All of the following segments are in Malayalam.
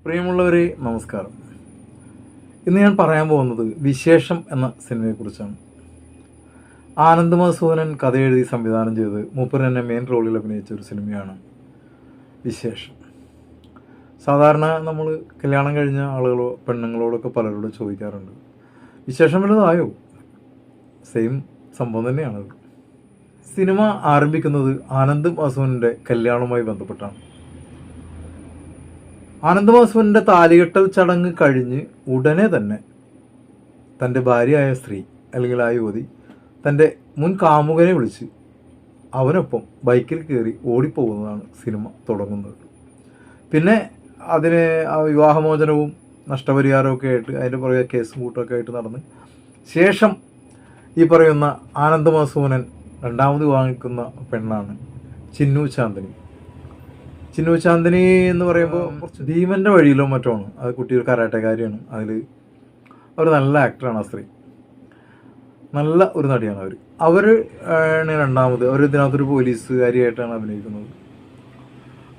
പ്രിയമുള്ളവരെ നമസ്കാരം. ഇന്ന് ഞാൻ പറയാൻ പോകുന്നത് വിശേഷം എന്ന സിനിമയെക്കുറിച്ചാണ്. ആനന്ദ് മധുസൂദനൻ കഥ എഴുതി സംവിധാനം ചെയ്ത് മൂപ്പർ തന്നെ മെയിൻ റോളിൽ അഭിനയിച്ച ഒരു സിനിമയാണ് വിശേഷം. സാധാരണ നമ്മൾ കല്യാണം കഴിഞ്ഞ ആളുകളോ പെണ്ണുങ്ങളോടൊക്കെ പലരോടും ചോദിക്കാറുണ്ട്, വിശേഷം വല്ലതായോ? സെയിം സംഭവം തന്നെയാണത്. സിനിമ ആരംഭിക്കുന്നത് ആനന്ദ് മധുസൂദനൻ്റെ കല്യാണവുമായി ബന്ധപ്പെട്ടാണ്. ആനന്ദ് മധുസൂദനൻ്റെ താലികെട്ടൽ ചടങ്ങ് കഴിഞ്ഞ് ഉടനെ തന്നെ തൻ്റെ ഭാര്യയായ സ്ത്രീ അല്ലെങ്കിൽ ആ യുവതി തൻ്റെ മുൻ കാമുകനെ വിളിച്ച് അവനൊപ്പം ബൈക്കിൽ കയറി ഓടിപ്പോകുന്നതാണ് സിനിമ തുടങ്ങുന്നത്. പിന്നെ അതിന് വിവാഹമോചനവും നഷ്ടപരിഹാരമൊക്കെ ആയിട്ട് അതിൻ്റെ പുറകെ കേസും കൂട്ടമൊക്കെ ആയിട്ട് നടന്ന് ശേഷം ഈ പറയുന്ന ആനന്ദ് മധുസൂദനൻ രണ്ടാമത് വാങ്ങിക്കുന്ന പെണ്ണാണ് ചിന്നു ചാന്ദിനി. ചിന്നു ചാന്ദിനി എന്ന് പറയുമ്പോൾ കുറച്ച് ഭീമൻ്റെ വഴിയിലോ മറ്റോ ആണ്. അത് കുട്ടി ഒരു കരാട്ടക്കാരിയാണ്. അതിൽ അവർ നല്ല ആക്ടറാണ്. ആ സ്ത്രീ നല്ല ഒരു നടിയാണ്. അവർ ആണ് രണ്ടാമത്. അവർ ഇതിനകത്തൊരു പോലീസുകാരിയായിട്ടാണ് അഭിനയിക്കുന്നത്.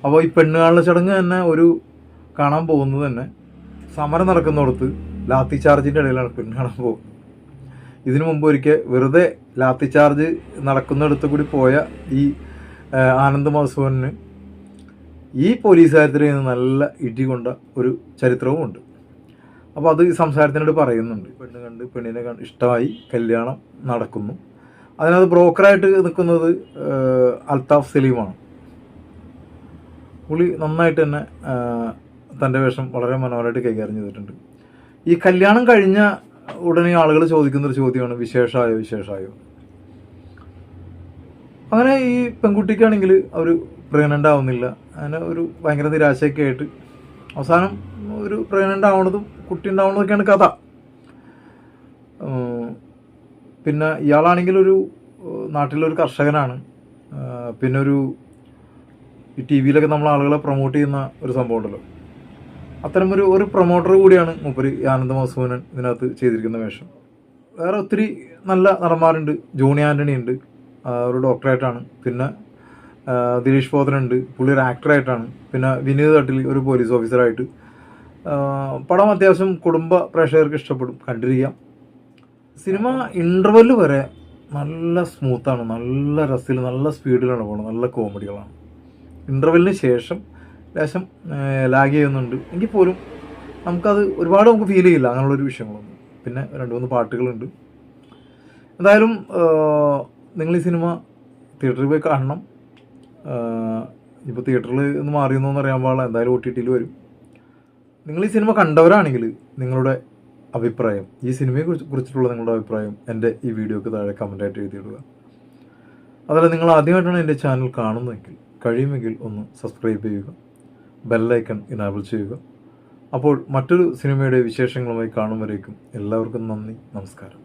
അപ്പോൾ ഈ പെണ്ണുകാണുള്ള ചടങ്ങ് തന്നെ കാണാൻ പോകുന്നത് തന്നെ സമരം നടക്കുന്നിടത്ത് ലാത്തി ചാർജിൻ്റെ ഇടയിലാണ് പെണ്ണ് കാണാൻ പോകുന്നത്. ഇതിനു മുമ്പ് ഒരിക്കൽ വെറുതെ ലാത്തി ചാർജ് നടക്കുന്നിടത്ത് കൂടി പോയ ഈ ആനന്ദ് മധുസൂദനന് ഈ പോലീസുകാരത്തിൽ നിന്ന് നല്ല ഇടി കൊണ്ട ഒരു ചരിത്രവും ഉണ്ട്. അപ്പോൾ അത് സംസാരത്തിനോട് പറയുന്നുണ്ട്. പെണ്ണിനെ ഇഷ്ടമായി, കല്യാണം നടക്കുന്നു. അതിനകത്ത് ബ്രോക്കറായിട്ട് നിൽക്കുന്നത് അൽത്താഫ് സലീമാണ്. പുള്ളി നന്നായിട്ട് തന്നെ തൻ്റെ വേഷം വളരെ മനോഹരമായിട്ട് കൈകാര്യം ചെയ്തിട്ടുണ്ട്. ഈ കല്യാണം കഴിഞ്ഞ ഉടനെ ആളുകൾ ചോദിക്കുന്നൊരു ചോദ്യമാണ്, വിശേഷമായോ? അങ്ങനെ ഈ പെൺകുട്ടിക്കാണെങ്കിൽ അവർ പ്രഗ്നൻ്റ് ആവുന്നില്ല. അങ്ങനെ ഒരു ഭയങ്കര നിരാശയൊക്കെ ആയിട്ട് അവസാനം ഒരു പ്രഗ്നൻ്റ് ആവണതും കുട്ടി ഉണ്ടാവുന്നതൊക്കെയാണ് കഥ. പിന്നെ ഇയാളാണെങ്കിൽ നാട്ടിലൊരു കർഷകനാണ്. പിന്നെ ഈ ടി വിയിലൊക്കെ നമ്മൾ ആളുകളെ പ്രൊമോട്ട് ചെയ്യുന്ന ഒരു സംഭവം ഉണ്ടല്ലോ, അത്തരം ഒരു പ്രൊമോട്ടർ കൂടിയാണ് മൂപ്പര് ആനന്ദ് മധുസൂദനൻ ഇതിനകത്ത് ചെയ്തിരിക്കുന്ന വേഷം. വേറെ ഒത്തിരി നല്ല നടന്മാരുണ്ട്. ജോണി ആൻ്റണി ഉണ്ട്, ഒരു ഡോക്ടറായിട്ടാണ്. പിന്നെ ദിലീഷ് പോത്തനുണ്ട്, പുള്ളി ഒരു ആക്ടറായിട്ടാണ്. പിന്നെ വിനീത് തട്ടിൽ ഒരു പോലീസ് ഓഫീസറായിട്ട്. പടം അത്യാവശ്യം കുടുംബ പ്രേക്ഷകർക്ക് ഇഷ്ടപ്പെടും, കണ്ടിരിക്കാം. സിനിമ ഇൻ്റർവെല്ല് വരെ നല്ല സ്മൂത്താണ്, നല്ല രസത്തിൽ, നല്ല സ്പീഡിലാണ് പോകുന്നത്, നല്ല കോമഡികളാണ്. ഇൻ്റർവെല്ലിന് ശേഷം ലേശം ലാഗ് ചെയ്യുന്നുണ്ട് എങ്കിൽ പോലും നമുക്കത് ഒരുപാട് ഫീൽ ചെയ്യില്ല, അങ്ങനെയുള്ളൊരു വിഷയങ്ങളൊന്നും. പിന്നെ 2-3 പാട്ടുകളുണ്ട്. എന്തായാലും നിങ്ങൾ ഈ സിനിമ തിയേറ്ററിൽ പോയി കാണണം. ഇപ്പോൾ തിയേറ്ററിൽ ഒന്ന് മാറിയെന്നൊന്നും അറിയാൻ പാടില്ല, എന്തായാലും OTT-യിൽ വരും. നിങ്ങൾ ഈ സിനിമ കണ്ടവരാണെങ്കിൽ നിങ്ങളുടെ അഭിപ്രായം, ഈ സിനിമയെ കുറിച്ചിട്ടുള്ള നിങ്ങളുടെ അഭിപ്രായം എൻ്റെ ഈ വീഡിയോക്ക് താഴെ കമൻറ്റായിട്ട് എഴുതിയിടുക. അതുപോലെ നിങ്ങൾ ആദ്യമായിട്ടാണ് എൻ്റെ ചാനൽ കാണുന്നതെങ്കിൽ കഴിയുമെങ്കിൽ ഒന്ന് സബ്സ്ക്രൈബ് ചെയ്യുക, ബെല്ലൈക്കൺ ഇനാബിൾ ചെയ്യുക. അപ്പോൾ മറ്റൊരു സിനിമയുടെ വിശേഷങ്ങളുമായി കാണും വരേക്കും എല്ലാവർക്കും നന്ദി, നമസ്കാരം.